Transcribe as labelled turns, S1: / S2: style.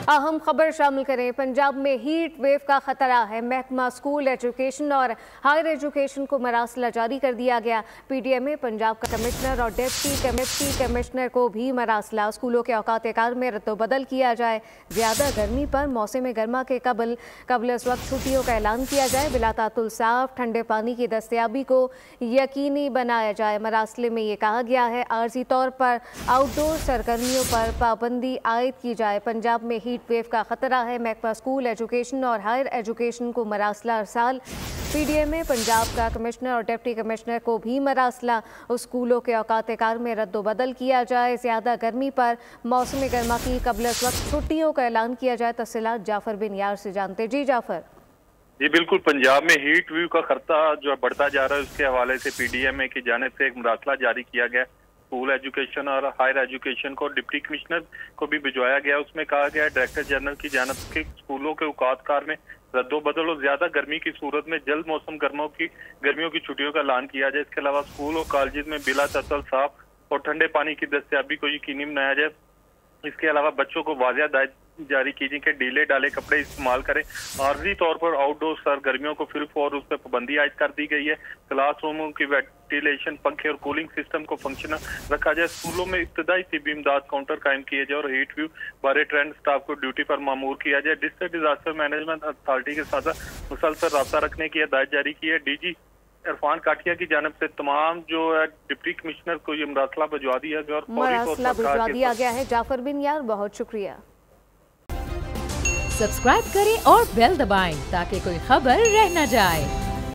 S1: अहम खबर शामिल करें। पंजाब में हीट वेव का खतरा है। महकमा स्कूल एजुकेशन और हायर एजुकेशन को मरासला जारी कर दिया गया। पीडीएमए पंजाब का कमिश्नर और डिप्टी कमिश्नर को भी मरासला। स्कूलों के औकात कार में रद्दोबदल किया जाए। ज्यादा गर्मी पर मौसम गर्मा के कबल इस वक्त छुट्टियों का ऐलान किया जाए। बिलातातुल साफ ठंडे पानी की दस्तयाबी को यकीनी बनाया जाए। मरासले में ये कहा गया है आर्जी तौर पर आउटडोर सरगर्मियों पर पाबंदी आयद की जाए। पंजाब में हीट वेव का खतरा है। महकमा स्कूल एजुकेशन और हायर एजुकेशन को मरासला अरसाल। पीडीएमए पंजाब का कमिश्नर और डिप्टी कमिश्नर को भी मरासला। स्कूलों के औकात कार में रद्दोबदल किया जाए। ज्यादा गर्मी पर मौसम गर्मा की कबल इस वक्त छुट्टियों का ऐलान किया जाए। तफसीलात जाफर बिन यार से जानते। जी जाफर।
S2: जी बिल्कुल, पंजाब में हीट वेव का खतरा जो बढ़ता जा रहा है उसके हवाले से पीडीएमए की जानिब से एक मरासला जारी किया गया। स्कूल एजुकेशन और हायर एजुकेशन को डिप्टी कमिश्नर को भी भिजवाया गया। उसमें कहा गया डायरेक्टर जनरल की जानिब के स्कूलों के औकात कार में रद्दोबदल और ज्यादा गर्मी की सूरत में जल्द मौसम गर्मियों की छुट्टियों का ऐलान किया जाए। इसके अलावा स्कूल और कॉलेज में बिलातातुल साफ और ठंडे पानी की दस्तयाबी को यकीनी बनाया जाए। इसके अलावा बच्चों को वाज़ेह हिदायत जारी कीजिए कि ढीले डाले कपड़े इस्तेमाल करें। आर्जी तौर पर आउटडोर सरगर्मियों को फिर और उस पर पाबंदी आयद कर दी गई है। क्लासरूमों की वेंटिलेशन, पंखे और कूलिंग सिस्टम को फंक्शनल रखा जाए। स्कूलों में इब्तदाई तिब्बी इमदाद काउंटर कायम किए जाए और हीट व्यू बारे ट्रेंड स्टाफ को ड्यूटी पर मामूर किया जाए। डिस्ट्रिक्ट डिजास्टर मैनेजमेंट अथॉरिटी के साथ मुसलसल रब्ता रखने की हिदायत जारी की है। डीजी इरफान काटिया की जानब से तमाम जो है डिप्टी कमिश्नर को ये मरासला भिजवा दिया गया और
S1: मरासला भिजवा दिया गया है। जाफर बिन यार, बहुत शुक्रिया।
S3: सब्सक्राइब करें और बेल दबाएं ताकि कोई खबर रह न जाए।